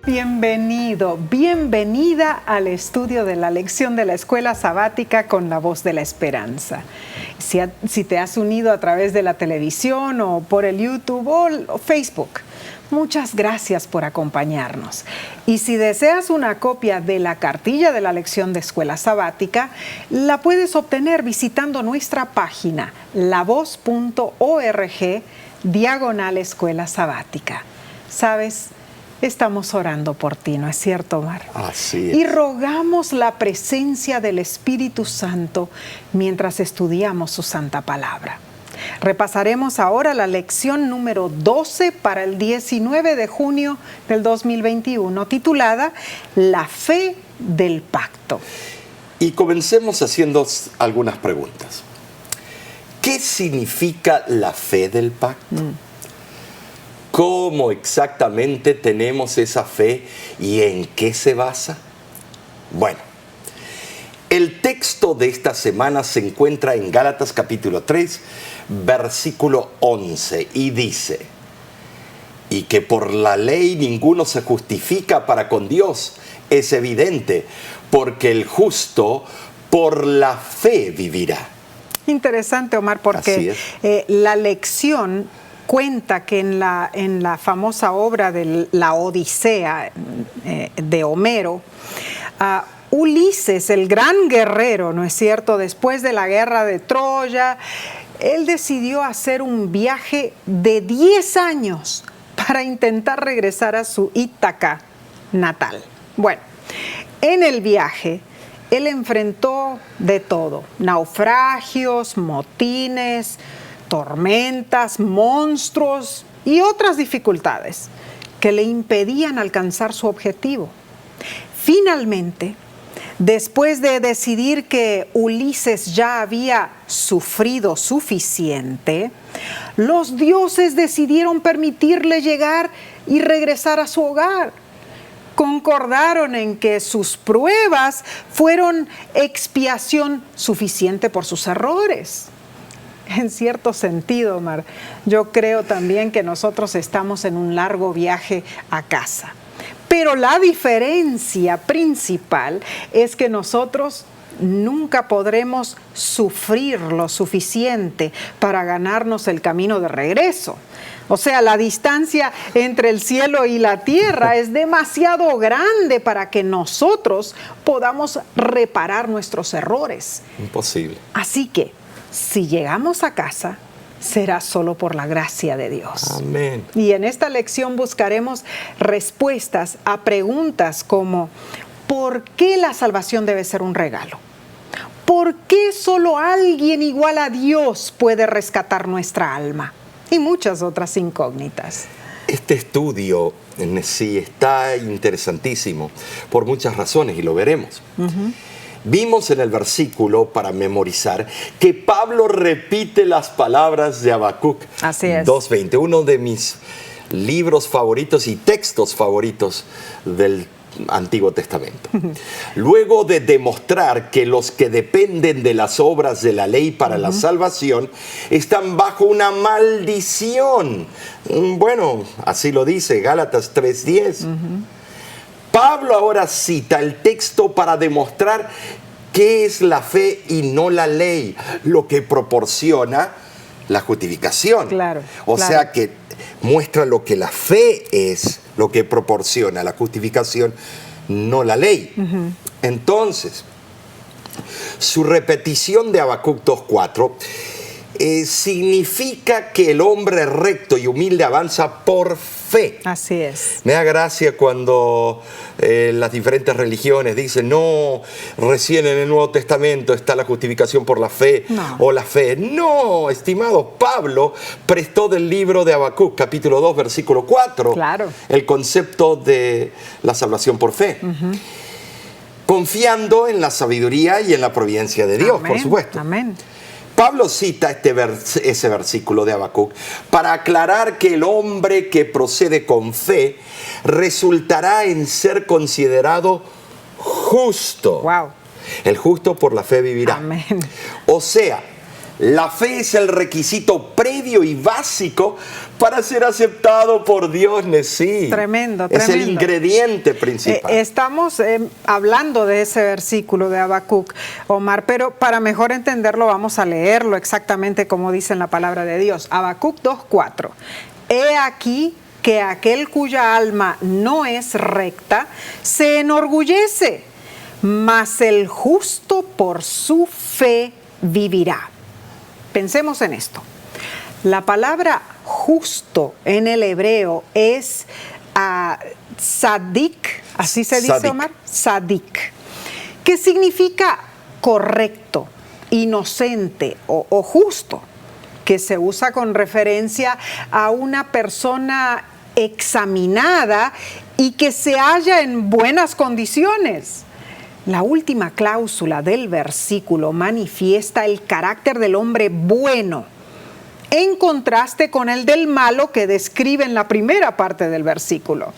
Bienvenido, bienvenida al estudio de la lección de la Escuela Sabática con la Voz de la Esperanza. Si te has unido a través de la televisión o por el YouTube o Facebook, muchas gracias por acompañarnos. Y si deseas una copia de la cartilla de la lección de Escuela Sabática, la puedes obtener visitando nuestra página lavoz.org/Escuela Sabática. ¿Sabes? Estamos orando por ti, ¿no es cierto, Omar? Así es. Y rogamos la presencia del Espíritu Santo mientras estudiamos su santa palabra. Repasaremos ahora la lección número 12 para el 19 de junio del 2021, titulada La fe del pacto. Y comencemos haciendo algunas preguntas. ¿Qué significa la fe del pacto? ¿Cómo exactamente tenemos esa fe y en qué se basa? Bueno, el texto de esta semana se encuentra en Gálatas capítulo 3, versículo 11, y dice: y que por la ley ninguno se justifica para con Dios, es evidente, porque el justo por la fe vivirá. Interesante, Omar, porque la lección cuenta que en la famosa obra de la Odisea de Homero, Ulises, el gran guerrero, ¿no es cierto?, después de la guerra de Troya, él decidió hacer un viaje de 10 años para intentar regresar a su Ítaca natal. Bueno, en el viaje él enfrentó de todo: naufragios, motines, tormentas, monstruos y otras dificultades que le impedían alcanzar su objetivo. Finalmente, después de decidir que Ulises ya había sufrido suficiente, los dioses decidieron permitirle llegar y regresar a su hogar. Concordaron en que sus pruebas fueron expiación suficiente por sus errores. En cierto sentido, Omar, yo creo también que nosotros estamos en un largo viaje a casa. Pero la diferencia principal es que nosotros nunca podremos sufrir lo suficiente para ganarnos el camino de regreso. O sea, la distancia entre el cielo y la tierra es demasiado grande para que nosotros podamos reparar nuestros errores. Imposible. Así que, si llegamos a casa, será solo por la gracia de Dios. Amén. Y en esta lección buscaremos respuestas a preguntas como: ¿por qué la salvación debe ser un regalo? ¿Por qué solo alguien igual a Dios puede rescatar nuestra alma? Y muchas otras incógnitas. Este estudio en sí está interesantísimo por muchas razones y lo veremos. Vimos en el versículo, para memorizar, que Pablo repite las palabras de Habacuc 2:20, uno de mis libros favoritos y textos favoritos del Antiguo Testamento. Luego de demostrar que los que dependen de las obras de la ley para la salvación están bajo una maldición. Bueno, así lo dice Gálatas 3:10. Pablo ahora cita el texto para demostrar qué es la fe y no la ley, lo que proporciona la justificación. O sea que muestra lo que la fe es, lo que proporciona la justificación, no la ley. Entonces, su repetición de Habacuc 2:4 significa que el hombre recto y humilde avanza por fe. Así es. Me da gracia cuando las diferentes religiones dicen: no, recién en el Nuevo Testamento está la justificación por la fe o la fe. No, estimado, Pablo prestó del libro de Habacuc, capítulo 2, versículo 4, el concepto de la salvación por fe. Confiando en la sabiduría y en la providencia de Dios, por supuesto. Amén. Pablo cita ese versículo de Habacuc para aclarar que el hombre que procede con fe resultará en ser considerado justo. Wow. El justo por la fe vivirá. Amén. O sea, La fe es el requisito previo y básico para ser aceptado por Dios, Nesí. Tremendo, Es el tremendo. ingrediente principal. Estamos hablando de ese versículo de Habacuc, Omar, pero para mejor entenderlo vamos a leerlo exactamente como dice en la palabra de Dios. Habacuc 2:4. He aquí que aquel cuya alma no es recta se enorgullece, mas el justo por su fe vivirá. Pensemos en esto. La palabra justo en el hebreo es sadik, así se dice, Sadik. Omar, sadik, que significa correcto, inocente o justo, que se usa con referencia a una persona examinada y que se halla en buenas condiciones. La última cláusula del versículo manifiesta el carácter del hombre bueno, en contraste con el del malo que describe en la primera parte del versículo.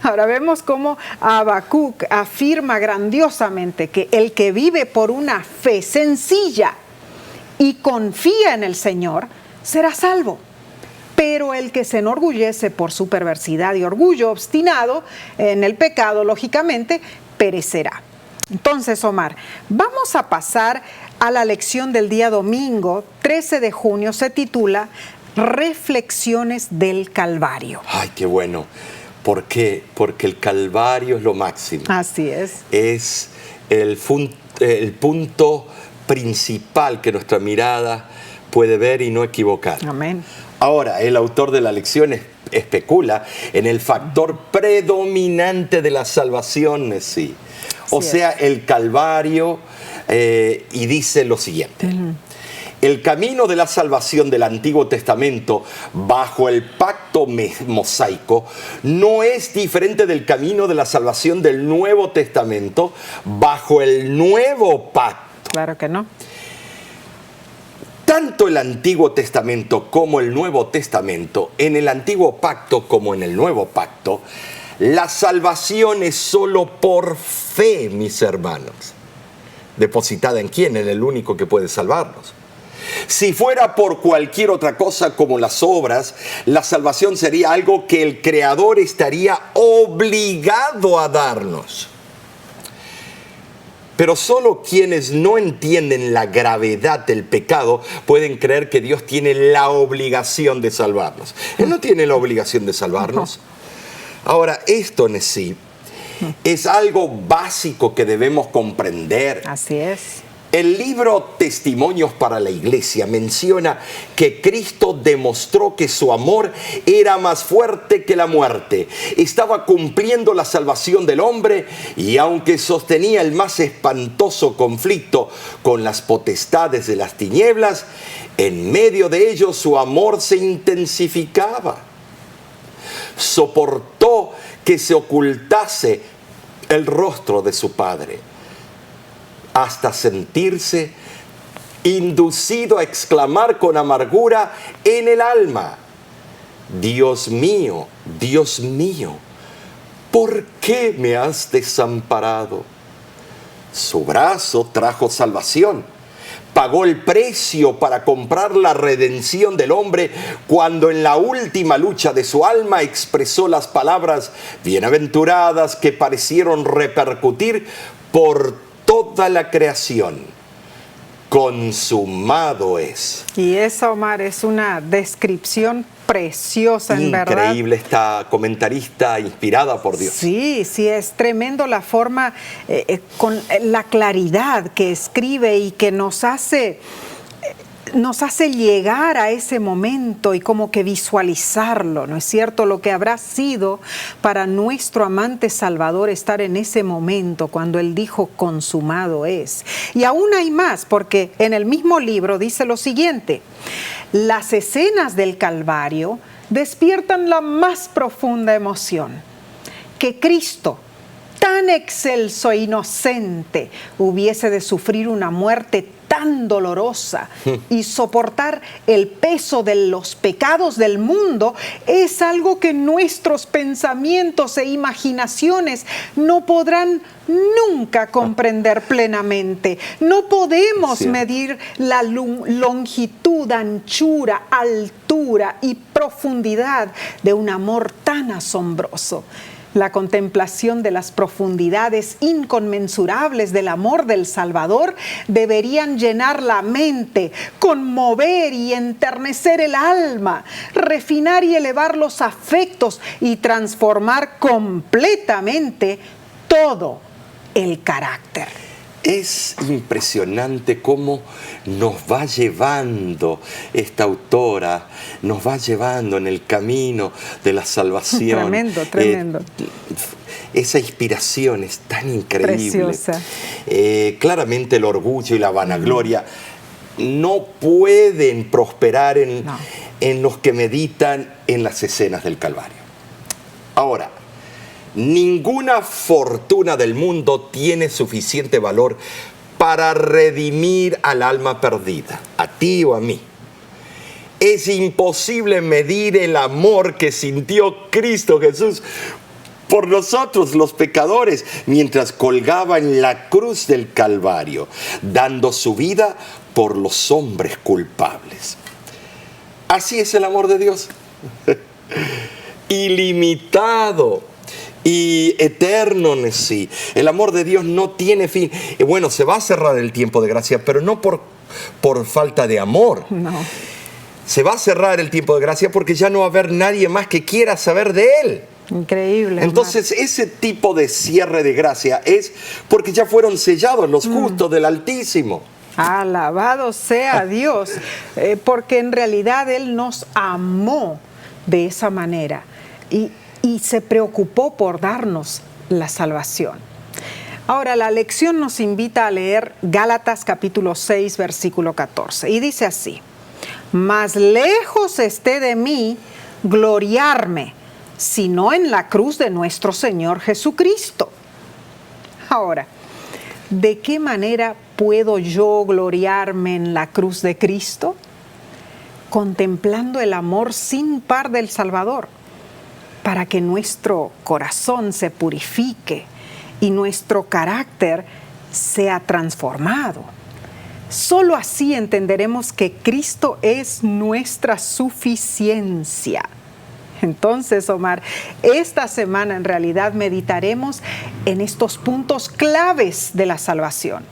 Ahora vemos cómo Habacuc afirma grandiosamente que el que vive por una fe sencilla y confía en el Señor será salvo. Pero el que se enorgullece por su perversidad y orgullo obstinado en el pecado, lógicamente, perecerá. Entonces, Omar, vamos a pasar a la lección del día domingo, 13 de junio, se titula Reflexiones del Calvario. Ay, qué bueno. ¿Por qué? Porque el Calvario es lo máximo. Así es. Es el punto principal que nuestra mirada puede ver y no equivocar. Amén. Ahora, el autor de la lección especula en el factor predominante de la salvación, sí. O sea, el Calvario, y dice lo siguiente. El camino de la salvación del Antiguo Testamento bajo el pacto mosaico no es diferente del camino de la salvación del Nuevo Testamento bajo el nuevo pacto. Claro que no. Tanto el Antiguo Testamento como el Nuevo Testamento, en el Antiguo Pacto como en el Nuevo Pacto, la salvación es solo por fe, mis hermanos. ¿Depositada en quién? En el único que puede salvarnos. Si fuera por cualquier otra cosa como las obras, la salvación sería algo que el Creador estaría obligado a darnos. Pero solo quienes no entienden la gravedad del pecado pueden creer que Dios tiene la obligación de salvarnos. Él no tiene la obligación de salvarnos. Ahora, esto en sí es algo básico que debemos comprender. Así es. El libro Testimonios para la Iglesia menciona que Cristo demostró que su amor era más fuerte que la muerte. Estaba cumpliendo la salvación del hombre y aunque sostenía el más espantoso conflicto con las potestades de las tinieblas, en medio de ello su amor se intensificaba. Soportó que se ocultase el rostro de su Padre, hasta sentirse inducido a exclamar con amargura en el alma: Dios mío, ¿por qué me has desamparado? Su brazo trajo salvación. Pagó el precio para comprar la redención del hombre cuando en la última lucha de su alma expresó las palabras bienaventuradas que parecieron repercutir por toda la creación: consumado es. Y eso, Omar, es una descripción preciosa, en verdad. Increíble esta comentarista inspirada por Dios. Sí, sí, es tremendo la forma, con la claridad que escribe y que nos hace llegar a ese momento y como que visualizarlo, ¿no es cierto? Lo que habrá sido para nuestro amante Salvador estar en ese momento cuando Él dijo consumado es. Y aún hay más, porque en el mismo libro dice lo siguiente: las escenas del Calvario despiertan la más profunda emoción. Que Cristo, tan excelso e inocente, hubiese de sufrir una muerte tan dolorosa y soportar el peso de los pecados del mundo es algo que nuestros pensamientos e imaginaciones no podrán nunca comprender plenamente. No podemos medir la longitud, anchura, altura y profundidad de un amor tan asombroso. La contemplación de las profundidades inconmensurables del amor del Salvador deberían llenar la mente, conmover y enternecer el alma, refinar y elevar los afectos y transformar completamente todo el carácter. Es impresionante cómo nos va llevando esta autora, nos va llevando en el camino de la salvación. Tremendo, tremendo. Esa inspiración es tan increíble. Preciosa. Claramente el orgullo y la vanagloria no pueden prosperar en los que meditan en las escenas del Calvario. Ahora, ninguna fortuna del mundo tiene suficiente valor para redimir al alma perdida, a ti o a mí. Es imposible medir el amor que sintió Cristo Jesús por nosotros los pecadores mientras colgaba en la cruz del Calvario, dando su vida por los hombres culpables. Así es el amor de Dios. Ilimitado y eterno en sí. El amor de Dios no tiene fin. Bueno, se va a cerrar el tiempo de gracia, pero no por falta de amor. No. Se va a cerrar el tiempo de gracia porque ya no va a haber nadie más que quiera saber de Él. Increíble. Entonces, ese tipo de cierre de gracia es porque ya fueron sellados los justos del Altísimo. Alabado sea Dios, porque en realidad Él nos amó de esa manera y se preocupó por darnos la salvación. Ahora, la lección nos invita a leer Gálatas capítulo 6, versículo 14, y dice así: «Mas lejos esté de mí gloriarme, sino en la cruz de nuestro Señor Jesucristo». Ahora, ¿de qué manera puedo yo gloriarme en la cruz de Cristo? Contemplando el amor sin par del Salvador, para que nuestro corazón se purifique y nuestro carácter sea transformado. Solo así entenderemos que Cristo es nuestra suficiencia. Entonces, Omar, esta semana en realidad meditaremos en estos puntos claves de la salvación.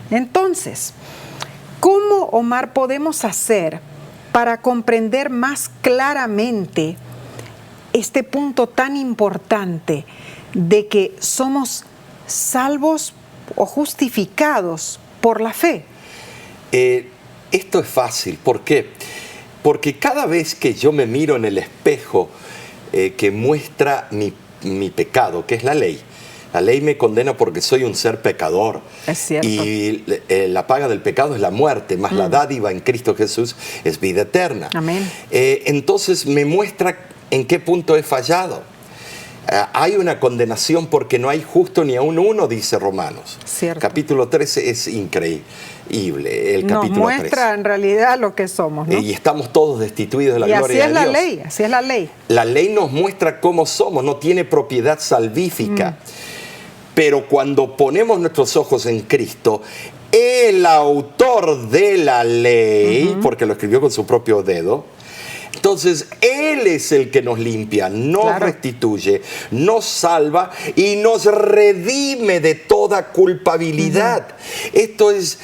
Entonces, ¿cómo, Omar, podemos hacer para comprender más claramente este punto tan importante de que somos salvos o justificados por la fe? Esto es fácil. ¿Por qué? Porque cada vez que yo me miro en el espejo que muestra mi pecado, que es la ley me condena porque soy un ser pecador. Es cierto. Y la paga del pecado es la muerte, más la dádiva en Cristo Jesús es vida eterna. Amén. Entonces me muestra en qué punto he fallado. Hay una condenación porque no hay justo ni aún uno, dice Romanos. Cierto. Capítulo 13 es increíble. El capítulo nos muestra 13. En realidad lo que somos, ¿no? Y estamos todos destituidos de la gloria de Dios. Y así es la ley, así es la ley. La ley nos muestra cómo somos, no tiene propiedad salvífica. Pero cuando ponemos nuestros ojos en Cristo, el autor de la ley, porque lo escribió con su propio dedo, entonces Él es el que nos limpia, nos restituye, nos salva y nos redime de toda culpabilidad. Esto es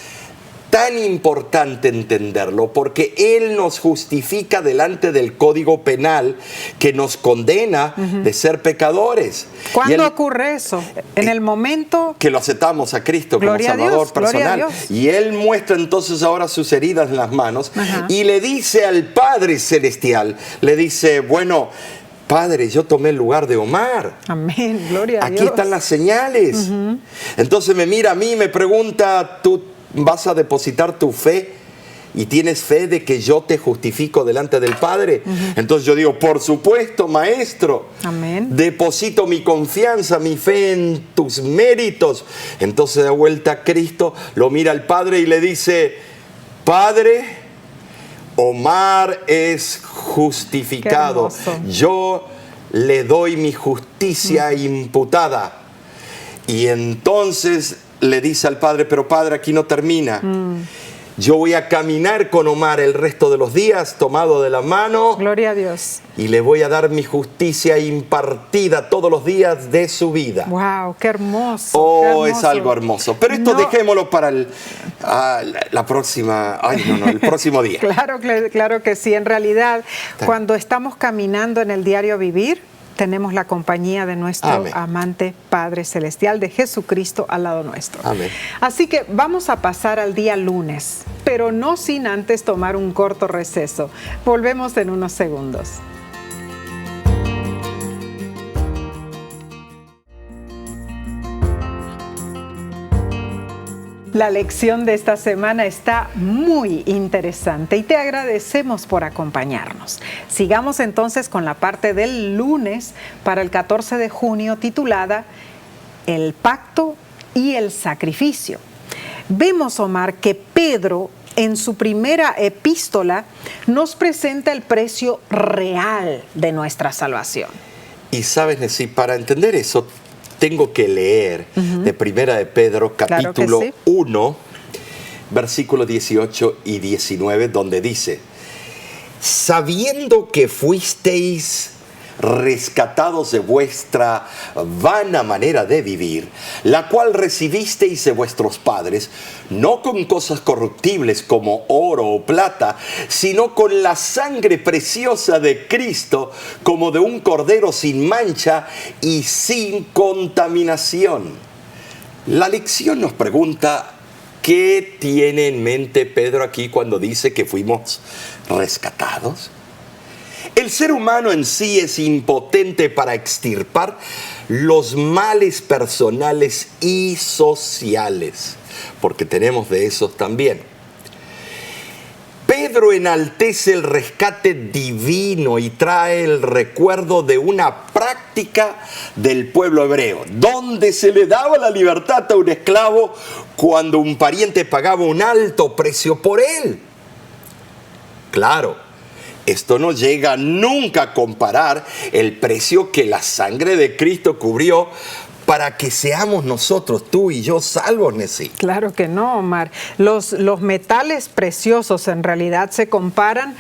tan importante entenderlo porque Él nos justifica delante del Código Penal que nos condena de ser pecadores. ¿Cuándo ocurre eso? En el momento que lo aceptamos a Cristo como Salvador personal. Y Él muestra entonces ahora sus heridas en las manos y le dice al Padre Celestial, le dice, bueno, Padre, yo tomé el lugar de Omar. Amén, gloria a Dios. Aquí están las señales. Entonces me mira a mí y me pregunta, ¿tú vas a depositar tu fe ¿Y tienes fe de que yo te justifico delante del Padre? Entonces yo digo, por supuesto, Maestro. Amén. Deposito mi confianza, mi fe en tus méritos. Entonces de vuelta a Cristo, lo mira al Padre y le dice, Padre, Omar es justificado. Yo le doy mi justicia imputada. Y entonces le dice al Padre, pero Padre, aquí no termina. Yo voy a caminar con Omar el resto de los días, tomado de la mano. Gloria a Dios. Y le voy a dar mi justicia impartida todos los días de su vida. ¡Wow! ¡Qué hermoso! Oh, qué hermoso. Es algo hermoso. Pero esto dejémoslo para la próxima... el próximo día. Claro que sí. En realidad, cuando estamos caminando en el diario vivir, tenemos la compañía de nuestro Amén. amante Padre Celestial, de Jesucristo al lado nuestro. Amén. Así que vamos a pasar al día lunes, pero no sin antes tomar un corto receso. Volvemos en unos segundos. La lección de esta semana está muy interesante y te agradecemos por acompañarnos. Sigamos entonces con la parte del lunes para el 14 de junio titulada El pacto y el sacrificio. Vemos, Omar, que Pedro en su primera epístola nos presenta el precio real de nuestra salvación. Y sabes, Nesí, para entender eso, tengo que leer de Primera de Pedro, capítulo 1, versículos 18 y 19, donde dice, sabiendo que fuisteis rescatados de vuestra vana manera de vivir, la cual recibisteis de vuestros padres, no con cosas corruptibles como oro o plata, sino con la sangre preciosa de Cristo, como de un cordero sin mancha y sin contaminación. La lección nos pregunta, ¿qué tiene en mente Pedro aquí cuando dice que fuimos rescatados? El ser humano en sí es impotente para extirpar los males personales y sociales, porque tenemos de esos también. Pedro enaltece el rescate divino y trae el recuerdo de una práctica del pueblo hebreo, donde se le daba la libertad a un esclavo cuando un pariente pagaba un alto precio por él. Claro, esto no llega nunca a comparar el precio que la sangre de Cristo cubrió para que seamos nosotros, tú y yo, salvos, Nesí. Claro que no, Omar. Los metales preciosos en realidad se comparan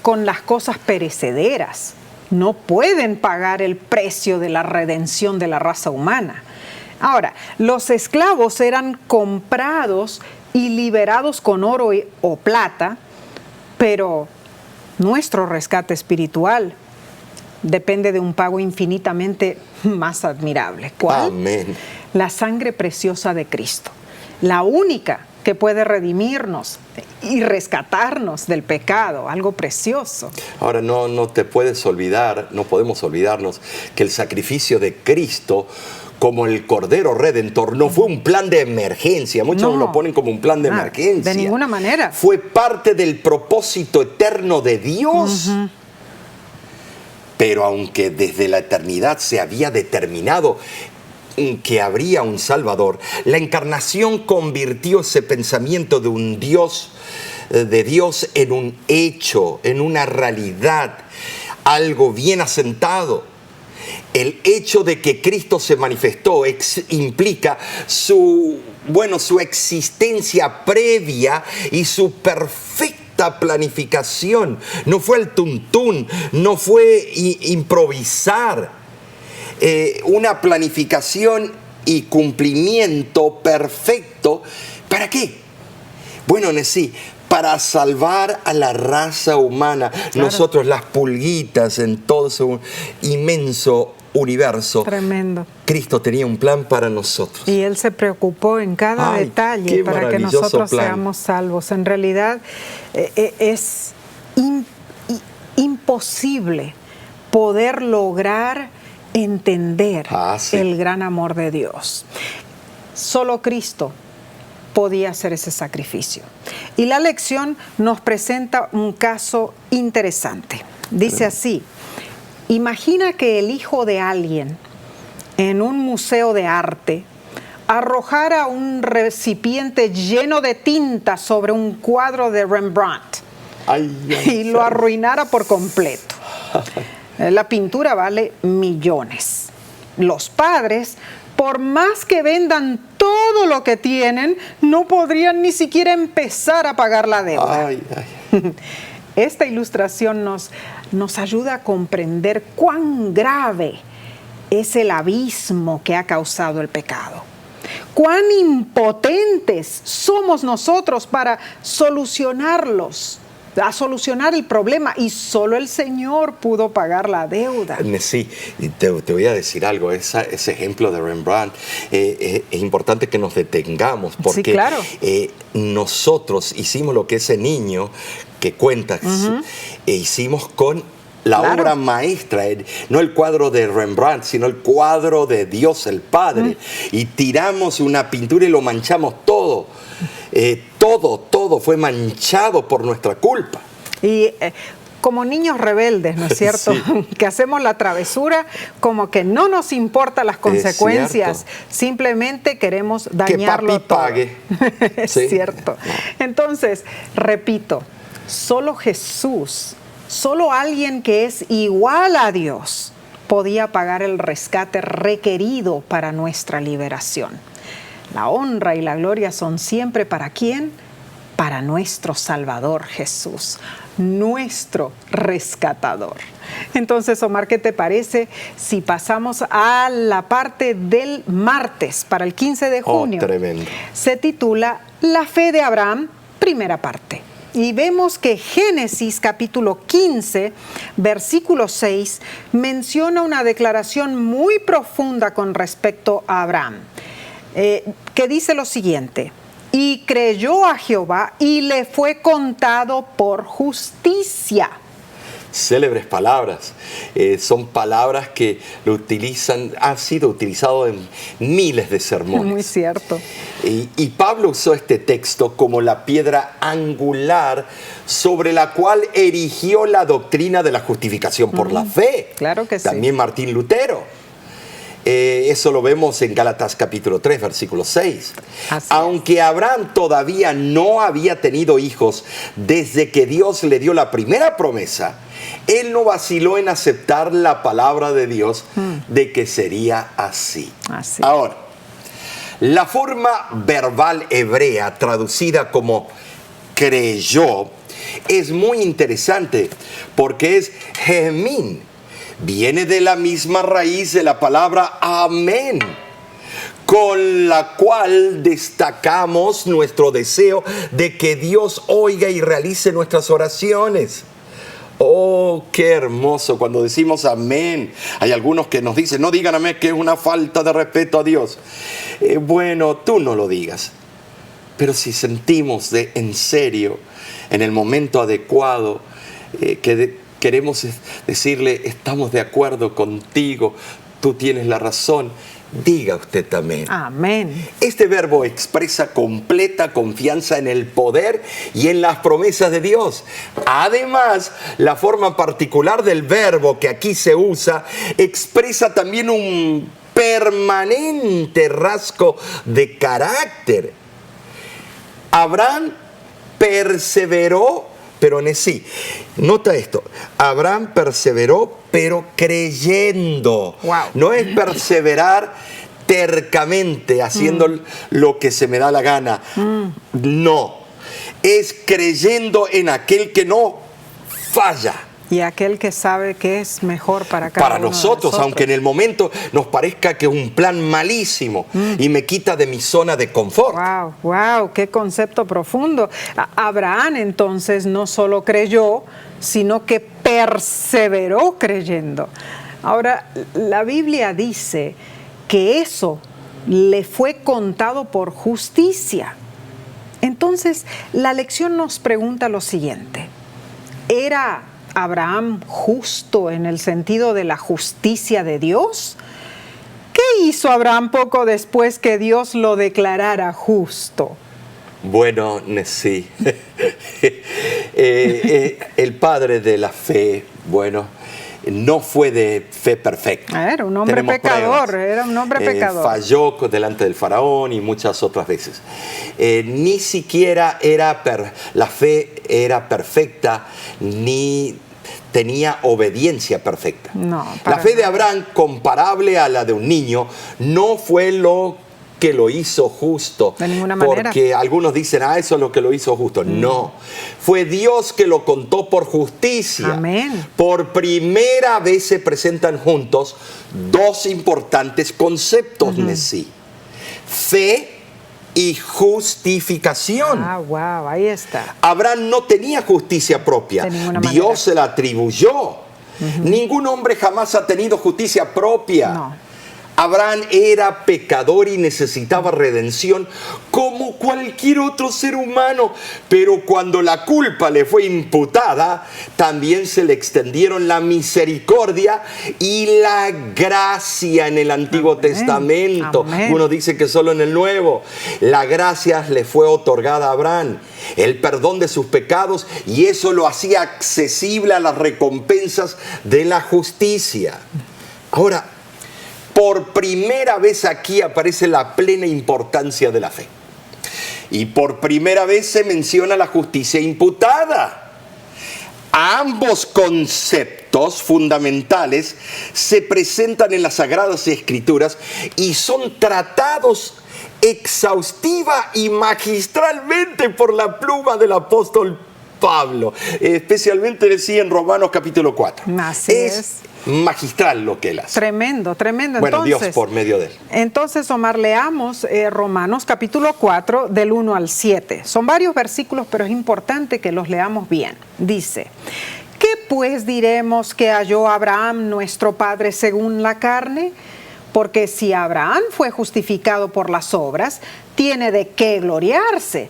con las cosas perecederas. No pueden pagar el precio de la redención de la raza humana. Ahora, los esclavos eran comprados y liberados con oro o plata, pero nuestro rescate espiritual depende de un pago infinitamente más admirable. ¿Cuál? Amén. La sangre preciosa de Cristo, la única que puede redimirnos y rescatarnos del pecado, algo precioso. Ahora no te puedes olvidar, no podemos olvidarnos que el sacrificio de Cristo como el Cordero Redentor no fue un plan de emergencia. Muchos lo ponen como un plan de emergencia. De ninguna manera. Fue parte del propósito eterno de Dios. Pero aunque desde la eternidad se había determinado que habría un Salvador, la encarnación convirtió ese pensamiento de un Dios, en un hecho, en una realidad, algo bien asentado. El hecho de que Cristo se manifestó implica su existencia previa y su perfecta planificación. No fue el tuntún, no fue improvisar. Una planificación y cumplimiento perfecto. ¿Para qué? Bueno, Nesí, para salvar a la raza humana. Claro. Nosotros, las pulguitas en todo su inmenso universo. Tremendo. Cristo tenía un plan para nosotros. Y Él se preocupó en cada detalle para que nosotros seamos salvos. En realidad es imposible poder lograr entender el gran amor de Dios. Solo Cristo podía hacer ese sacrificio. Y la lección nos presenta un caso interesante. Dice así: imagina que el hijo de alguien en un museo de arte arrojara un recipiente lleno de tinta sobre un cuadro de Rembrandt y lo arruinara por completo. La pintura vale millones. Los padres, por más que vendan todo lo que tienen, no podrían ni siquiera empezar a pagar la deuda. Esta ilustración nos ayuda a comprender cuán grave es el abismo que ha causado el pecado. Cuán impotentes somos nosotros para solucionar el problema, y solo el Señor pudo pagar la deuda. Sí, te voy a decir algo, ese ejemplo de Rembrandt, es importante que nos detengamos, porque sí, claro. Nosotros hicimos lo que ese niño que cuenta, hicimos con la obra maestra, no el cuadro de Rembrandt, sino el cuadro de Dios el Padre. Y tiramos una pintura y lo manchamos todo. Todo fue manchado por nuestra culpa. Y como niños rebeldes, ¿no es cierto? Sí. Que hacemos la travesura como que no nos importan las consecuencias, simplemente queremos dañarlo que papi pague. Es cierto. Entonces, repito, solo Jesús, solo alguien que es igual a Dios, podía pagar el rescate requerido para nuestra liberación. La honra y la gloria son siempre ¿para quién? Para nuestro Salvador Jesús, nuestro rescatador. Entonces, Omar, ¿qué te parece si pasamos a la parte del martes para el 15 de junio? Tremendo. Se titula La fe de Abraham, primera parte. Y vemos que Génesis capítulo 15, versículo 6, menciona una declaración muy profunda con respecto a Abraham, que dice lo siguiente: y creyó a Jehová y le fue contado por justicia. Célebres palabras, son palabras que han sido utilizadas en miles de sermones. Muy cierto. Y Pablo usó este texto como la piedra angular sobre la cual erigió la doctrina de la justificación por la fe. Claro que sí. También Martín Lutero. Eso lo vemos en Gálatas capítulo 3, versículo 6. Aunque Abraham todavía no había tenido hijos desde que Dios le dio la primera promesa, él no vaciló en aceptar la palabra de Dios de que sería así. Ahora, la forma verbal hebrea traducida como creyó es muy interesante porque es gemín. Viene de la misma raíz de la palabra amén, con la cual destacamos nuestro deseo de que Dios oiga y realice nuestras oraciones. Oh, qué hermoso cuando decimos amén. Hay algunos que nos dicen, no digan amén, que es una falta de respeto a Dios. Bueno, tú no lo digas. Pero si sentimos en serio, en el momento adecuado, queremos decirle, estamos de acuerdo contigo, tú tienes la razón, diga usted también. Amén. Este verbo expresa completa confianza en el poder y en las promesas de Dios. Además, la forma particular del verbo que aquí se usa expresa también un permanente rasgo de carácter. Abraham perseveró, pero nota esto, Abraham perseveró, pero creyendo. Wow. No es perseverar tercamente, haciendo lo que se me da la gana. No, es creyendo en aquel que no falla. Y aquel que sabe que es mejor para cada Para uno nosotros, aunque en el momento nos parezca que es un plan malísimo y me quita de mi zona de confort. Wow, qué concepto profundo. Abraham entonces no solo creyó, sino que perseveró creyendo. Ahora, la Biblia dice que eso le fue contado por justicia. Entonces, la lección nos pregunta lo siguiente: ¿era Abraham justo en el sentido de la justicia de Dios? ¿Qué hizo Abraham poco después que Dios lo declarara justo? Bueno, sí. El padre de la fe, bueno, no fue de fe perfecta. Era un hombre pecador, era un hombre pecador. Falló delante del faraón y muchas otras veces. Ni siquiera la fe era perfecta, ni tenía obediencia perfecta. No, la fe de Abraham, comparable a la de un niño, no fue lo que lo hizo justo. De ninguna manera. Porque algunos dicen, eso es lo que lo hizo justo. No, fue Dios que lo contó por justicia. Amén. Por primera vez se presentan juntos dos importantes conceptos, Nesí. Fe y justificación. Wow, ahí está. Abraham no tenía justicia propia. De ninguna Dios manera. se la atribuyó. Ningún hombre jamás ha tenido justicia propia. No. Abraham era pecador y necesitaba redención como cualquier otro ser humano, pero cuando la culpa le fue imputada, también se le extendieron la misericordia y la gracia en el Antiguo Testamento. Amén. Uno dice que solo en el Nuevo. La gracia le fue otorgada a Abraham, el perdón de sus pecados, y eso lo hacía accesible a las recompensas de la justicia. Ahora, por primera vez aquí aparece la plena importancia de la fe. Y por primera vez se menciona la justicia imputada. Ambos conceptos fundamentales se presentan en las Sagradas Escrituras y son tratados exhaustiva y magistralmente por la pluma del apóstol Pablo, especialmente en Romanos capítulo 4. Así es. Magistral lo que él hace. Tremendo, tremendo. Bueno, entonces, Dios por medio de él. Entonces, Omar, leamos Romanos capítulo 4 del 1 al 7. Son varios versículos, pero es importante que los leamos bien. Dice, ¿qué pues diremos que halló Abraham nuestro padre según la carne? Porque si Abraham fue justificado por las obras, tiene de qué gloriarse,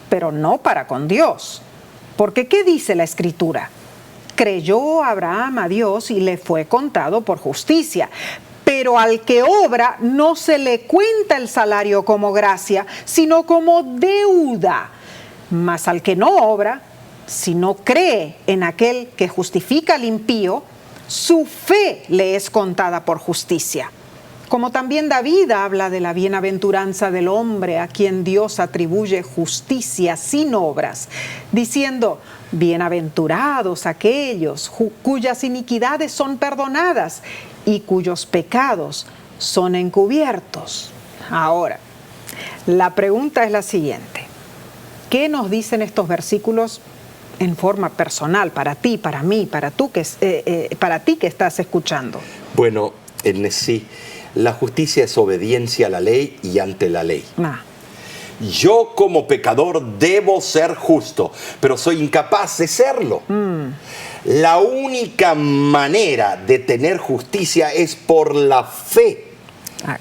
pero no para con Dios. Porque ¿qué dice la Escritura? Creyó Abraham a Dios y le fue contado por justicia. Pero al que obra no se le cuenta el salario como gracia, sino como deuda. Mas al que no obra, si no cree en aquel que justifica al impío, su fe le es contada por justicia. Como también David habla de la bienaventuranza del hombre a quien Dios atribuye justicia sin obras, diciendo, bienaventurados aquellos cuyas iniquidades son perdonadas y cuyos pecados son encubiertos. Ahora, la pregunta es la siguiente. ¿Qué nos dicen estos versículos en forma personal para ti, para mí, para ti que estás escuchando? Bueno, en sí, la justicia es obediencia a la ley y ante la ley. Yo como pecador debo ser justo, pero soy incapaz de serlo. La única manera de tener justicia es por la fe.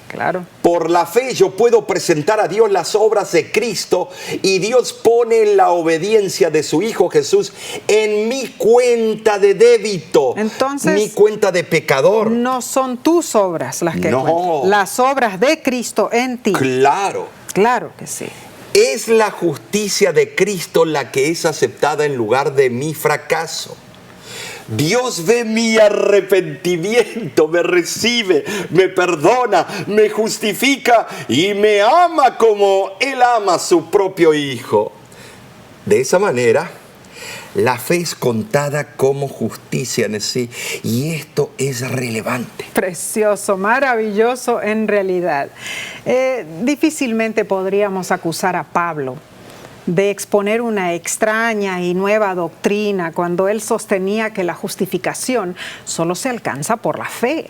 Claro. Por la fe yo puedo presentar a Dios las obras de Cristo y Dios pone la obediencia de su Hijo Jesús en mi cuenta de débito. Entonces, mi cuenta de pecador. No son tus obras las que no. cuentan, las obras de Cristo en ti. Claro. Claro que sí. Es la justicia de Cristo la que es aceptada en lugar de mi fracaso. Dios ve mi arrepentimiento, me recibe, me perdona, me justifica y me ama como Él ama a su propio Hijo. De esa manera, la fe es contada como justicia en sí, y esto es relevante. Precioso, maravilloso en realidad. Difícilmente podríamos acusar a Pablo de exponer una extraña y nueva doctrina cuando él sostenía que la justificación solo se alcanza por la fe.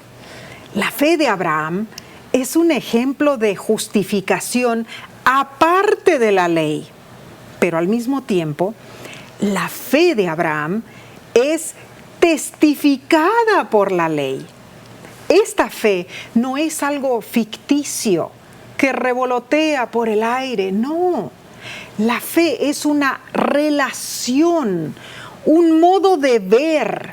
La fe de Abraham es un ejemplo de justificación aparte de la ley, pero al mismo tiempo, la fe de Abraham es testificada por la ley. Esta fe no es algo ficticio que revolotea por el aire, no. La fe es una relación, un modo de ver,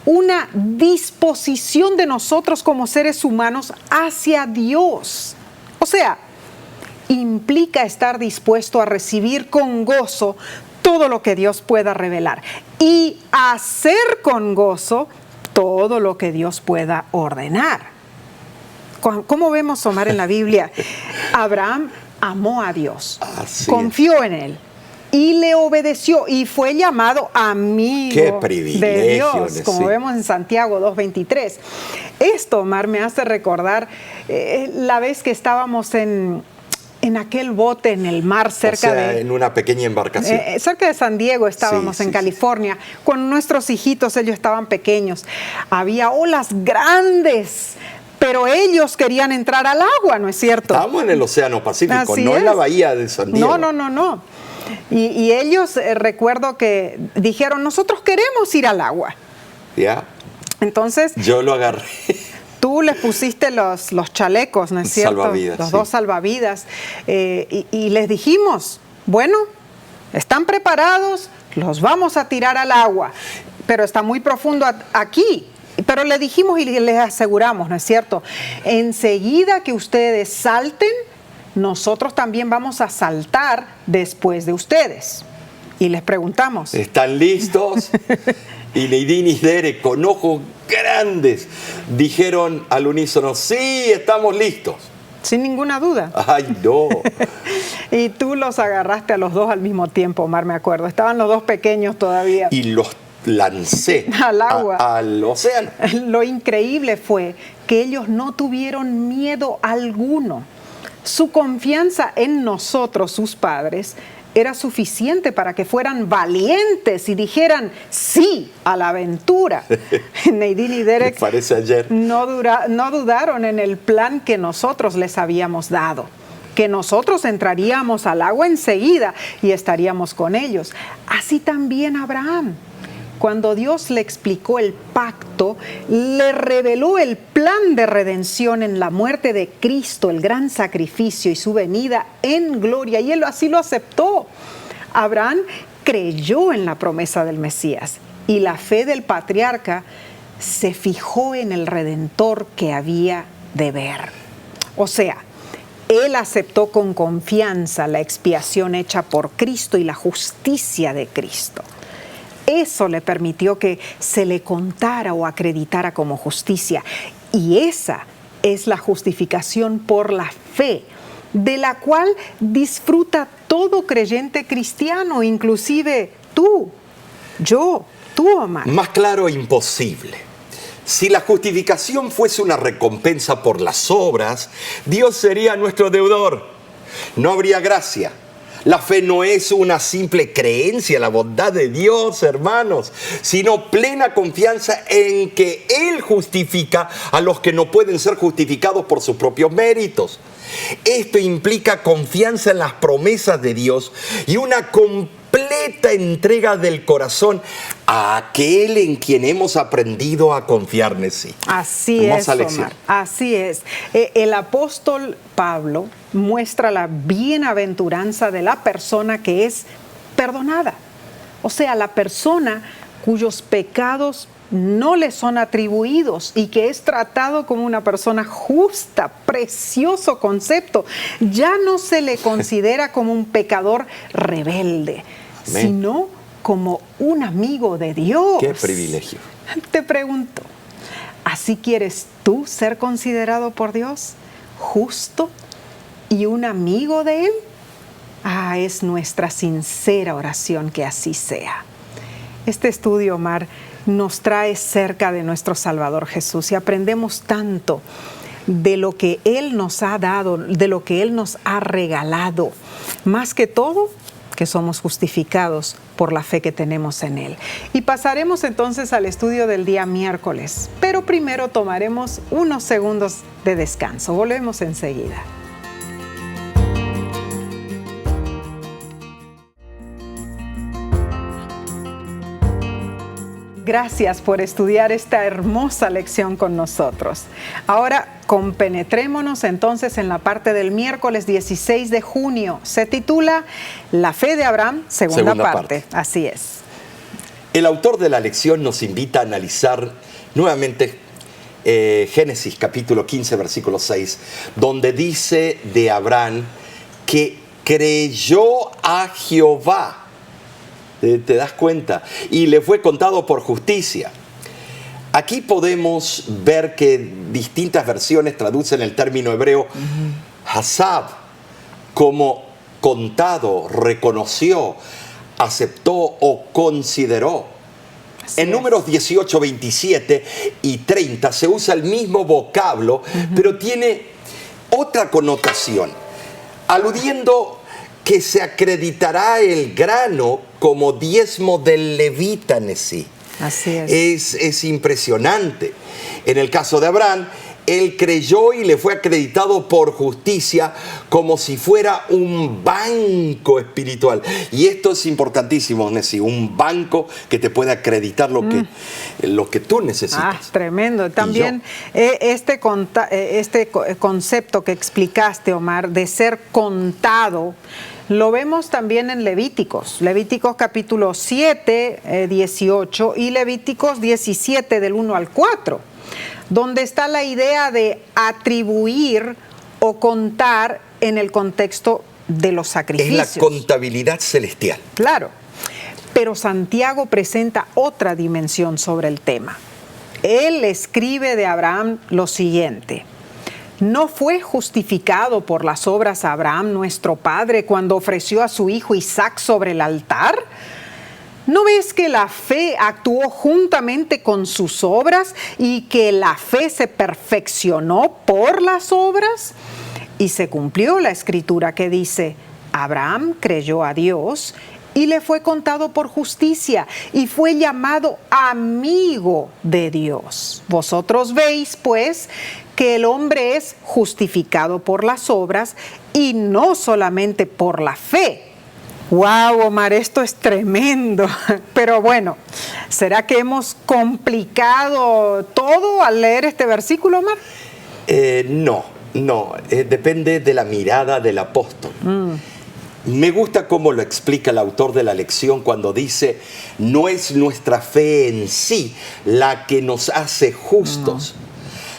una disposición de nosotros como seres humanos hacia Dios. O sea, implica estar dispuesto a recibir con gozo todo lo que Dios pueda revelar y hacer con gozo todo lo que Dios pueda ordenar. ¿Cómo vemos, Omar, en la Biblia? Abraham amó a Dios, confió en Él y le obedeció y fue llamado amigo de Dios, como vemos en Santiago 2:23. Esto, Omar, me hace recordar la vez que estábamos en aquel bote en el mar en una pequeña embarcación. Cerca de San Diego estábamos, en California, con nuestros hijitos, ellos estaban pequeños. Había olas grandes, pero ellos querían entrar al agua, ¿no es cierto? Estábamos en el Océano Pacífico, no en la bahía de San Diego. No. Y ellos, recuerdo que dijeron, nosotros queremos ir al agua. Ya. Entonces, yo lo agarré. Tú les pusiste los chalecos, ¿no es cierto? Salvavidas, los dos salvavidas. Y les dijimos, bueno, ¿están preparados? Los vamos a tirar al agua. Pero está muy profundo aquí. Pero le dijimos y les aseguramos, ¿no es cierto? Enseguida que ustedes salten, nosotros también vamos a saltar después de ustedes. Y les preguntamos, ¿están listos? Y Neidín y Derek, con ojos grandes, dijeron al unísono, sí, estamos listos. Sin ninguna duda. ¡Ay, no! Y tú los agarraste a los dos al mismo tiempo, Omar, me acuerdo. Estaban los dos pequeños todavía. Y los lancé al agua, al océano. Lo increíble fue que ellos no tuvieron miedo alguno. Su confianza en nosotros, sus padres, era suficiente para que fueran valientes y dijeran sí a la aventura. Neidín y Derek no dudaron en el plan que nosotros les habíamos dado, que nosotros entraríamos al agua enseguida y estaríamos con ellos. Así también Abraham. Cuando Dios le explicó el pacto, le reveló el plan de redención en la muerte de Cristo, el gran sacrificio y su venida en gloria, y él así lo aceptó. Abraham creyó en la promesa del Mesías y la fe del patriarca se fijó en el Redentor que había de ver. O sea, él aceptó con confianza la expiación hecha por Cristo y la justicia de Cristo. Eso le permitió que se le contara o acreditara como justicia. Y esa es la justificación por la fe, de la cual disfruta todo creyente cristiano, inclusive tú, yo, tú, Omar. Más claro, imposible. Si la justificación fuese una recompensa por las obras, Dios sería nuestro deudor. No habría gracia. La fe no es una simple creencia en la bondad de Dios, hermanos, sino plena confianza en que Él justifica a los que no pueden ser justificados por sus propios méritos. Esto implica confianza en las promesas de Dios y una completa entrega del corazón a aquel en quien hemos aprendido a confiar en sí. Así es, Omar, así es. El apóstol Pablo muestra la bienaventuranza de la persona que es perdonada. O sea, la persona cuyos pecados no le son atribuidos y que es tratado como una persona justa. Precioso concepto. Ya no se le considera como un pecador rebelde, sino como un amigo de Dios. ¡Qué privilegio! Te pregunto, ¿así quieres tú ser considerado por Dios justo y un amigo de Él? Es nuestra sincera oración que así sea. Este estudio, Omar, nos trae cerca de nuestro Salvador Jesús y aprendemos tanto de lo que Él nos ha dado, de lo que Él nos ha regalado. Más que todo, que somos justificados por la fe que tenemos en Él. Y pasaremos entonces al estudio del día miércoles, pero primero tomaremos unos segundos de descanso. Volvemos enseguida. Gracias por estudiar esta hermosa lección con nosotros. Ahora compenetrémonos entonces en la parte del miércoles 16 de junio. Se titula La fe de Abraham, segunda parte. Así es. El autor de la lección nos invita a analizar nuevamente Génesis capítulo 15, versículo 6, donde dice de Abraham que creyó a Jehová. ¿Te das cuenta? Y le fue contado por justicia. Aquí podemos ver que distintas versiones traducen el término hebreo hasab como contado, reconoció, aceptó o consideró. En Números 18, 27 y 30 se usa el mismo vocablo, pero tiene otra connotación, aludiendo que se acreditará el grano como diezmo del levita en sí. Así es. Es impresionante. En el caso de Abraham, él creyó y le fue acreditado por justicia como si fuera un banco espiritual. Y esto es importantísimo, Nessie, un banco que te puede acreditar lo que tú necesitas. Tremendo. También este concepto que explicaste, Omar, de ser contado, lo vemos también en Levíticos. Levíticos capítulo 7, 18 y Levíticos 17 del 1 al 4. Donde está la idea de atribuir o contar en el contexto de los sacrificios. Es la contabilidad celestial. Claro, pero Santiago presenta otra dimensión sobre el tema. Él escribe de Abraham lo siguiente: ¿no fue justificado por las obras Abraham nuestro padre cuando ofreció a su hijo Isaac sobre el altar? ¿No ves que la fe actuó juntamente con sus obras y que la fe se perfeccionó por las obras? Y se cumplió la escritura que dice: Abraham creyó a Dios y le fue contado por justicia y fue llamado amigo de Dios. Vosotros veis, pues, que el hombre es justificado por las obras y no solamente por la fe. ¡Wow, Omar! Esto es tremendo. Pero bueno, ¿será que hemos complicado todo al leer este versículo, Omar? No. Depende de la mirada del apóstol. Me gusta cómo lo explica el autor de la lección cuando dice: no es nuestra fe en sí la que nos hace justos.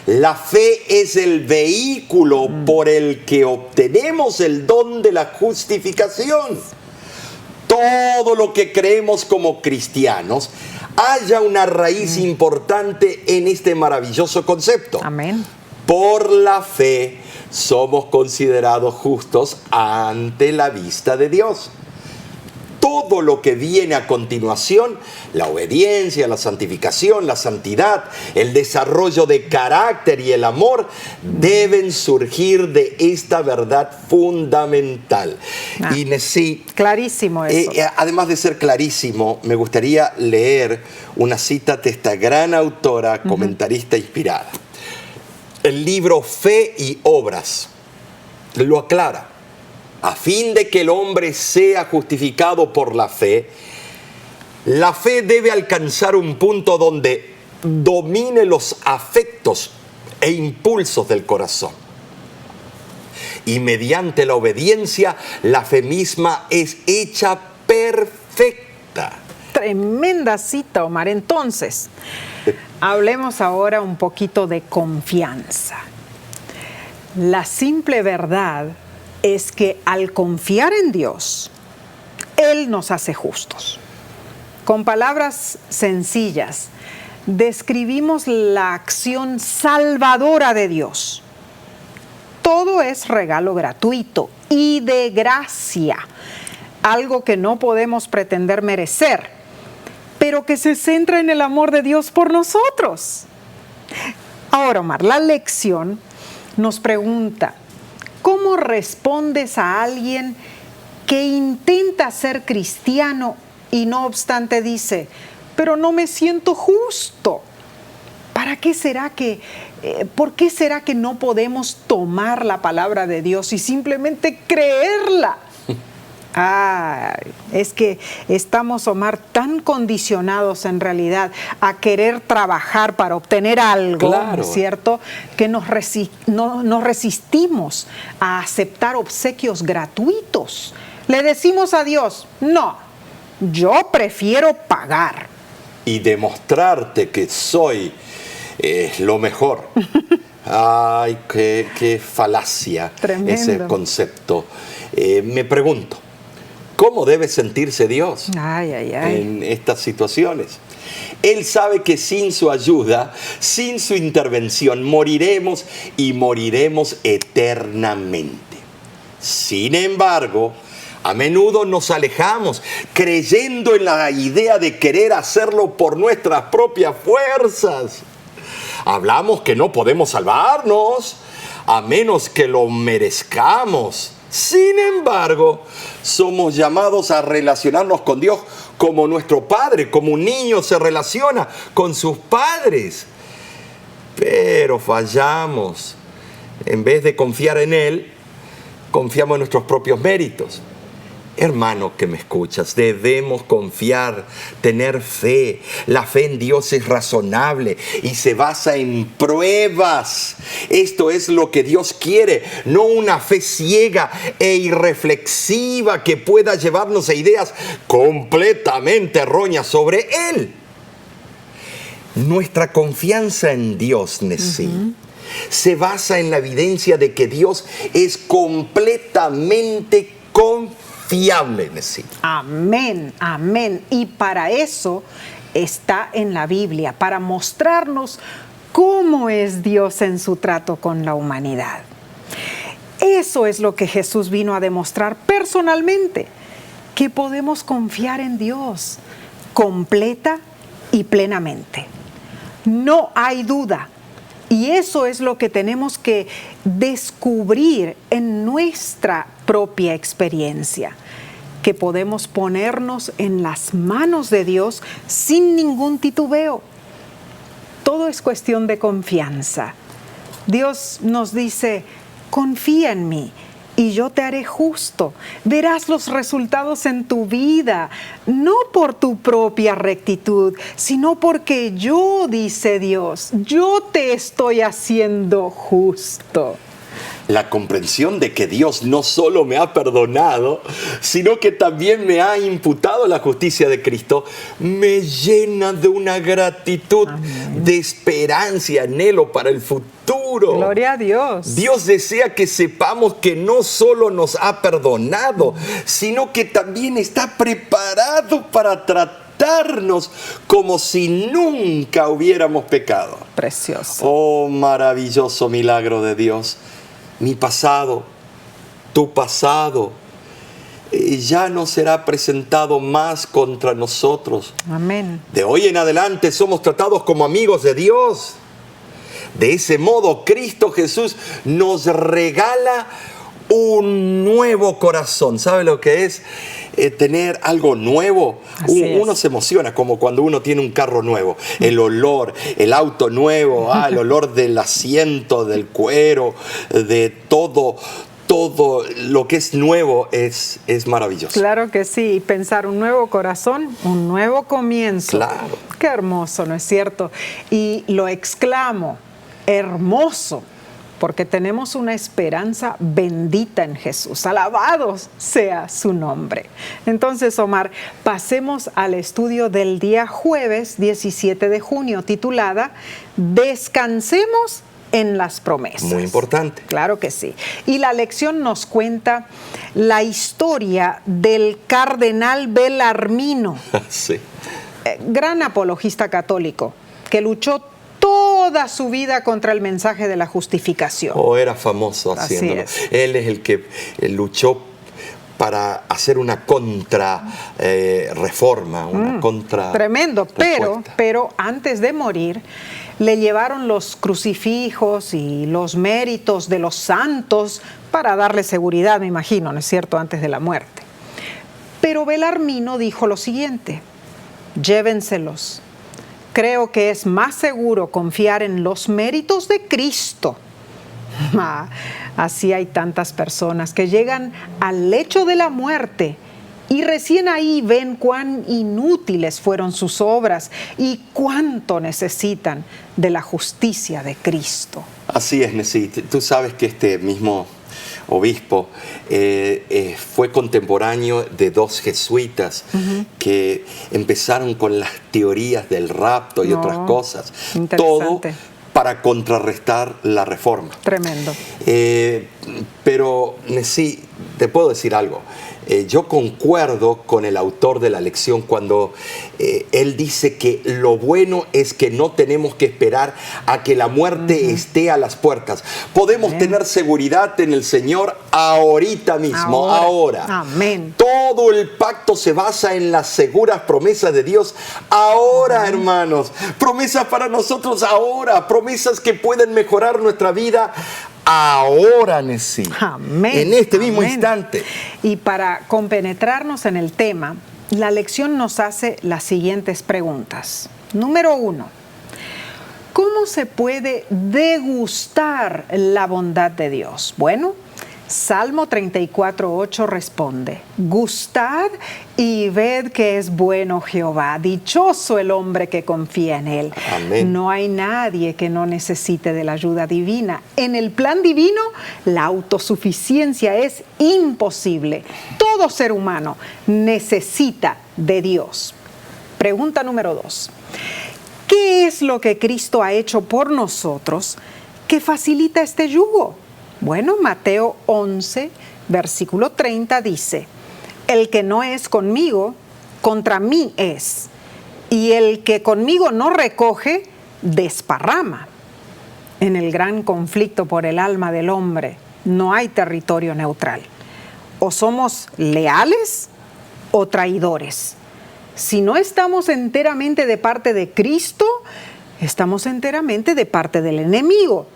La fe es el vehículo por el que obtenemos el don de la justificación. Todo lo que creemos como cristianos haya una raíz importante en este maravilloso concepto. Amén. Por la fe somos considerados justos ante la vista de Dios. Todo lo que viene a continuación, la obediencia, la santificación, la santidad, el desarrollo de carácter y el amor, deben surgir de esta verdad fundamental. Y sí, clarísimo eso. Además de ser clarísimo, me gustaría leer una cita de esta gran autora, comentarista inspirada. El libro Fe y Obras lo aclara. A fin de que el hombre sea justificado por la fe debe alcanzar un punto donde domine los afectos e impulsos del corazón. Y mediante la obediencia, la fe misma es hecha perfecta. Tremenda cita, Omar. Entonces, hablemos ahora un poquito de confianza. La simple verdad es que al confiar en Dios, Él nos hace justos. Con palabras sencillas, describimos la acción salvadora de Dios. Todo es regalo gratuito y de gracia, algo que no podemos pretender merecer, pero que se centra en el amor de Dios por nosotros. Ahora, Omar, la lección nos pregunta: ¿cómo respondes a alguien que intenta ser cristiano y no obstante dice: pero no me siento justo? ¿Por qué será que no podemos tomar la palabra de Dios y simplemente creerla? Es que estamos, Omar, tan condicionados en realidad a querer trabajar para obtener algo, claro, ¿cierto? Que nos resistimos a aceptar obsequios gratuitos. Le decimos a Dios: no, yo prefiero pagar. Y demostrarte que soy lo mejor. Ay, qué falacia. Tremendo. Ese concepto. Me pregunto, ¿cómo debe sentirse Dios Ay, ay, ay. en estas situaciones? Él sabe que sin su ayuda, sin su intervención, moriremos y moriremos eternamente. Sin embargo, a menudo nos alejamos creyendo en la idea de querer hacerlo por nuestras propias fuerzas. Hablamos que no podemos salvarnos a menos que lo merezcamos. Sin embargo, somos llamados a relacionarnos con Dios como nuestro Padre, como un niño se relaciona con sus padres. Pero fallamos. En vez de confiar en Él, confiamos en nuestros propios méritos. Hermano que me escuchas, debemos confiar, tener fe. La fe en Dios es razonable y se basa en pruebas. Esto es lo que Dios quiere, no una fe ciega e irreflexiva que pueda llevarnos a ideas completamente erróneas sobre Él. Nuestra confianza en Dios, Nesí, se basa en la evidencia de que Dios es completamente confiable, Nesí. Amén, amén. Y para eso está en la Biblia, para mostrarnos cómo es Dios en su trato con la humanidad. Eso es lo que Jesús vino a demostrar personalmente, que podemos confiar en Dios completa y plenamente. No hay duda. Y eso es lo que tenemos que descubrir en nuestra propia experiencia, que podemos ponernos en las manos de Dios sin ningún titubeo. Todo es cuestión de confianza. Dios nos dice, confía en mí y yo te haré justo. Verás los resultados en tu vida, no por tu propia rectitud, sino porque yo, dice Dios, yo te estoy haciendo justo. La comprensión de que Dios no solo me ha perdonado, sino que también me ha imputado la justicia de Cristo, me llena de una gratitud, de esperanza y anhelo para el futuro. Gloria a Dios. Dios desea que sepamos que no solo nos ha perdonado, sino que también está preparado para tratarnos como si nunca hubiéramos pecado. Precioso. Oh, maravilloso milagro de Dios. Mi pasado, tu pasado, ya no será presentado más contra nosotros. Amén. De hoy en adelante somos tratados como amigos de Dios. De ese modo, Cristo Jesús nos regala un nuevo corazón. ¿Sabe lo que es tener algo nuevo? Uno se emociona como cuando uno tiene un carro nuevo. El olor, el auto nuevo, el olor del asiento, del cuero, de todo lo que es nuevo es maravilloso. Claro que sí, pensar un nuevo corazón, un nuevo comienzo. Claro. Qué hermoso, ¿no es cierto? Y lo exclamo, hermoso, porque tenemos una esperanza bendita en Jesús. Alabado sea su nombre. Entonces, Omar, pasemos al estudio del día jueves 17 de junio, titulada Descansemos en las promesas. Muy importante. Claro que sí. Y la lección nos cuenta la historia del cardenal Bellarmino, Sí. Gran apologista católico, que luchó toda su vida contra el mensaje de la justificación. Oh, era famoso haciéndolo. Así es. Él es el que luchó para hacer una reforma, una contra. Tremendo, respuesta. pero antes de morir le llevaron los crucifijos y los méritos de los santos para darle seguridad, me imagino, ¿no es cierto?, antes de la muerte. Pero Bellarmino dijo lo siguiente: llévenselos. Creo que es más seguro confiar en los méritos de Cristo. Así hay tantas personas que llegan al lecho de la muerte y recién ahí ven cuán inútiles fueron sus obras y cuánto necesitan de la justicia de Cristo. Así es, Nesí. Tú sabes que este mismo obispo fue contemporáneo de dos jesuitas que empezaron con las teorías del rapto y otras cosas. Todo para contrarrestar la reforma. Tremendo. Pero sí, te puedo decir algo. Yo concuerdo con el autor de la lección cuando él dice que lo bueno es que no tenemos que esperar a que la muerte esté a las puertas. Podemos tener seguridad en el Señor ahorita mismo, ahora. Amén. Todo el pacto se basa en las seguras promesas de Dios ahora, hermanos. Promesas para nosotros ahora, promesas que pueden mejorar nuestra vida ahora, Nesí. Amén. En este mismo Amén. instante. Y para compenetrarnos en el tema, la lección nos hace las siguientes preguntas. Número 1. ¿Cómo se puede degustar la bondad de Dios? Bueno, Salmo 34:8 responde: gustad y ved que es bueno Jehová, dichoso el hombre que confía en él. Amén. No hay nadie que no necesite de la ayuda divina. En el plan divino, la autosuficiencia es imposible. Todo ser humano necesita de Dios. Pregunta número 2. ¿Qué es lo que Cristo ha hecho por nosotros que facilita este yugo? Bueno, Mateo 11, versículo 30 dice: el que no es conmigo, contra mí es, y el que conmigo no recoge, desparrama. En el gran conflicto por el alma del hombre, no hay territorio neutral. O somos leales o traidores. Si no estamos enteramente de parte de Cristo, estamos enteramente de parte del enemigo.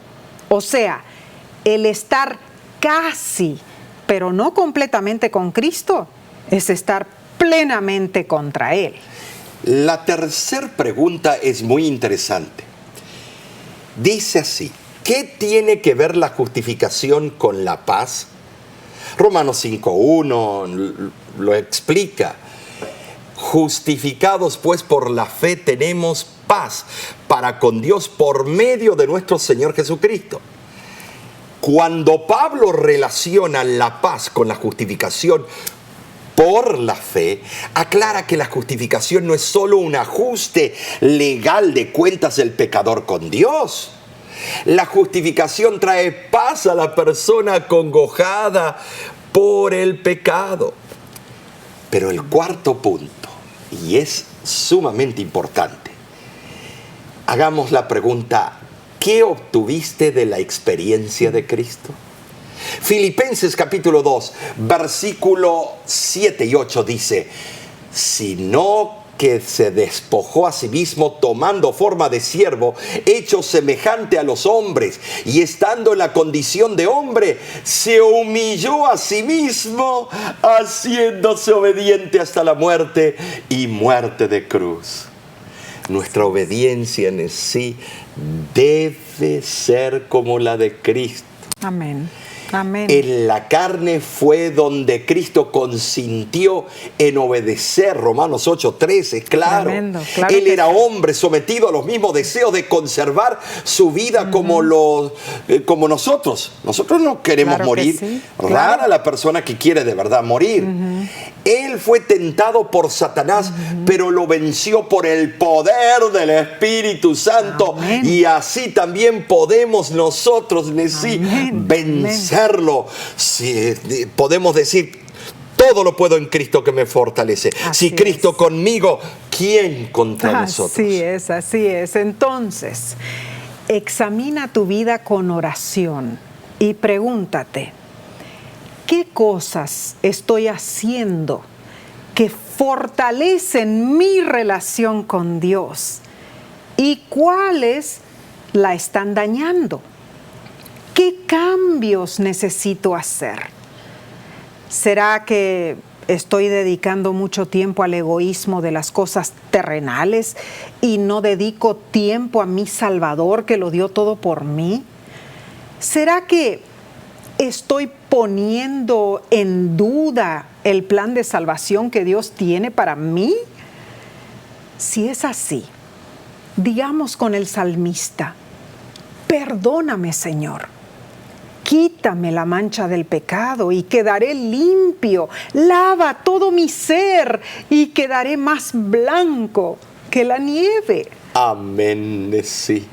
O sea, el estar casi, pero no completamente con Cristo, es estar plenamente contra Él. La tercera pregunta es muy interesante. Dice así: ¿qué tiene que ver la justificación con la paz? Romanos 5:1 lo explica. Justificados pues por la fe tenemos paz para con Dios por medio de nuestro Señor Jesucristo. Cuando Pablo relaciona la paz con la justificación por la fe, aclara que la justificación no es solo un ajuste legal de cuentas del pecador con Dios. La justificación trae paz a la persona acongojada por el pecado. Pero el cuarto punto, y es sumamente importante, hagamos la pregunta: ¿qué obtuviste de la experiencia de Cristo? Filipenses capítulo 2, versículo 7 y 8 dice: sino que se despojó a sí mismo tomando forma de siervo, hecho semejante a los hombres, y estando en la condición de hombre, se humilló a sí mismo, haciéndose obediente hasta la muerte y muerte de cruz. Nuestra obediencia en sí debe ser como la de Cristo. Amén. Amén. En la carne fue donde Cristo consintió en obedecer. Romanos 8:13, claro. Tremendo, claro. Él era hombre sometido a los mismos deseos de conservar su vida como nosotros. Nosotros no queremos Claro que morir. sí, Rara claro. la persona que quiere de verdad morir. Él fue tentado por Satanás, pero lo venció por el poder del Espíritu Santo. Amén. Y así también podemos nosotros, Amén. vencerlo. Si, podemos decir: todo lo puedo en Cristo que me fortalece. Así Si Cristo es. conmigo, ¿quién contra nosotros? Así es, así es. Entonces, examina tu vida con oración y pregúntate: ¿qué cosas estoy haciendo que fortalecen mi relación con Dios? ¿Y cuáles la están dañando? ¿Qué cambios necesito hacer? ¿Será que estoy dedicando mucho tiempo al egoísmo de las cosas terrenales y no dedico tiempo a mi Salvador que lo dio todo por mí? ¿Será que estoy poniendo en duda el plan de salvación que Dios tiene para mí? Si es así, digamos con el salmista: perdóname, Señor. Quítame la mancha del pecado y quedaré limpio. Lava todo mi ser y quedaré más blanco que la nieve. Amén, sí.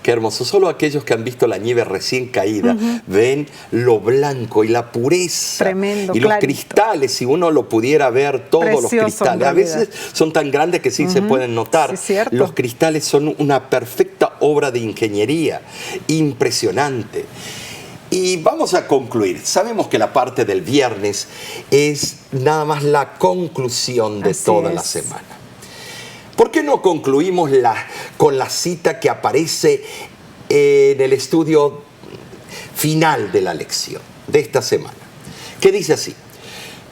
Qué hermoso. Solo aquellos que han visto la nieve recién caída ven lo blanco y la pureza. Tremendo, y los clarito. cristales, si uno lo pudiera ver, todos los Precioso, cristales. A veces son tan grandes que sí se pueden notar. Sí, cierto. Los cristales son una perfecta obra de ingeniería. Impresionante. Y vamos a concluir. Sabemos que la parte del viernes es nada más la conclusión de toda la semana. ¿Por qué no concluimos con la cita que aparece en el estudio final de la lección de esta semana? Que dice así: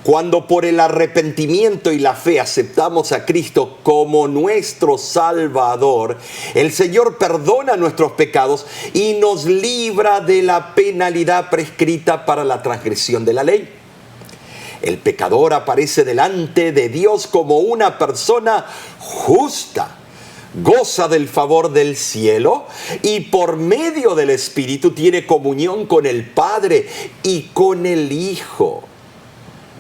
cuando por el arrepentimiento y la fe aceptamos a Cristo como nuestro Salvador, el Señor perdona nuestros pecados y nos libra de la penalidad prescrita para la transgresión de la ley. El pecador aparece delante de Dios como una persona justa, goza del favor del cielo y por medio del Espíritu tiene comunión con el Padre y con el Hijo.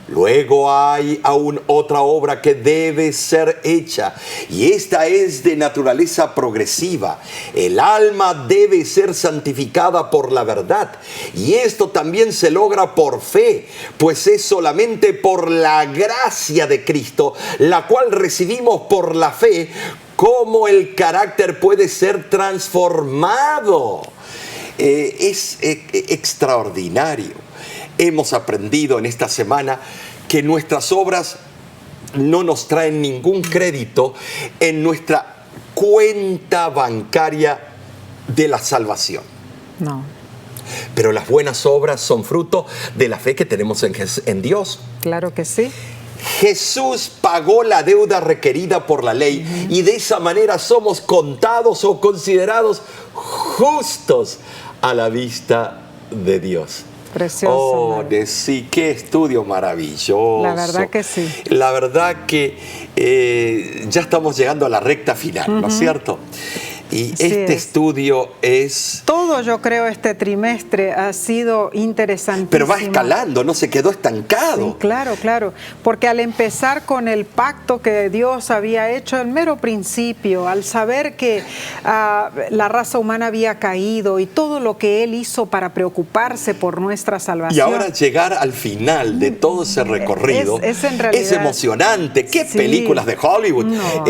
Luego hay aún otra obra que debe ser hecha, y esta es de naturaleza progresiva. El alma debe ser santificada por la verdad, y esto también se logra por fe, pues es solamente por la gracia de Cristo, la cual recibimos por la fe, cómo el carácter puede ser transformado. Es extraordinario. Hemos aprendido en esta semana que nuestras obras no nos traen ningún crédito en nuestra cuenta bancaria de la salvación. No. Pero las buenas obras son fruto de la fe que tenemos en Dios. Claro que sí. Jesús pagó la deuda requerida por la ley y de esa manera somos contados o considerados justos a la vista de Dios. Precioso. Sí, qué estudio maravilloso. La verdad que sí. La verdad que ya estamos llegando a la recta final, ¿no es cierto? Y este estudio es... Todo, yo creo, este trimestre ha sido interesantísimo. Pero va escalando, no se quedó estancado. Sí, claro, claro. Porque al empezar con el pacto que Dios había hecho al mero principio, al saber que la raza humana había caído y todo lo que Él hizo para preocuparse por nuestra salvación. Y ahora llegar al final de todo ese recorrido en realidad, es emocionante. ¿Qué sí, películas de Hollywood? No.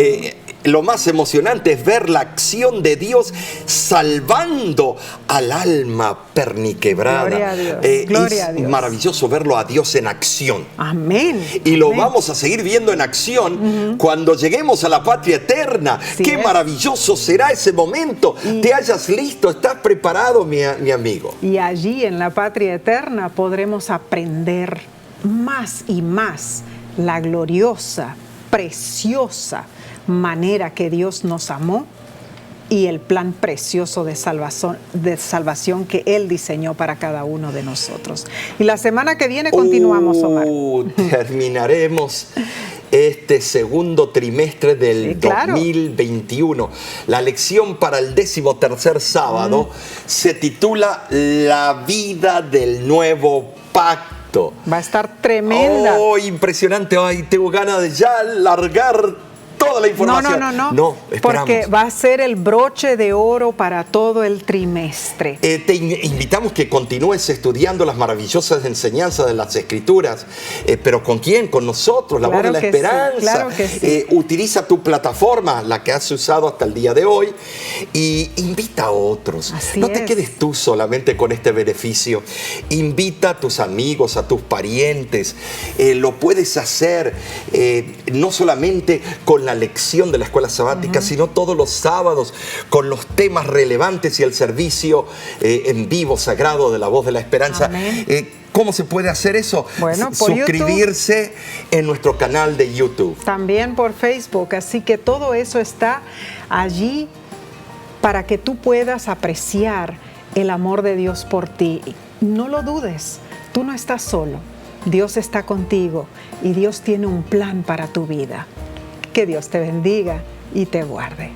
Lo más emocionante es ver la acción de Dios salvando al alma perniquebrada. Gloria a Dios. Gloria a Dios. Es maravilloso verlo a Dios en acción. Amén. Y lo Amén. vamos a seguir viendo en acción cuando lleguemos a la patria eterna. Qué maravilloso será ese momento. Te hayas listo, estás preparado, mi amigo. Y allí en la patria eterna podremos aprender más y más la gloriosa, preciosa manera que Dios nos amó y el plan precioso de salvación que Él diseñó para cada uno de nosotros. Y la semana que viene continuamos, Omar. Terminaremos este segundo trimestre del 2021. La lección para el 13º sábado se titula La vida del nuevo pacto. Va a estar tremenda. ¡Oh, impresionante! ¡Ay, tengo ganas de ya largar toda la información! No, esperamos. Porque va a ser el broche de oro para todo el trimestre. Te invitamos que continúes estudiando las maravillosas enseñanzas de las Escrituras. ¿Pero con quién? Con nosotros, la voz de la esperanza. Sí, claro que sí. Utiliza tu plataforma, la que has usado hasta el día de hoy, y invita a otros. Así no te quedes tú solamente con este beneficio. Invita a tus amigos, a tus parientes. Lo puedes hacer no solamente con la lección de la escuela sabática, sino todos los sábados con los temas relevantes y el servicio en vivo sagrado de la voz de la esperanza. ¿Cómo se puede hacer eso? Bueno, por suscribirse YouTube, en nuestro canal de YouTube. También por Facebook. Así que todo eso está allí para que tú puedas apreciar el amor de Dios por ti. No lo dudes, tú no estás solo. Dios está contigo y Dios tiene un plan para tu vida. Que Dios te bendiga y te guarde.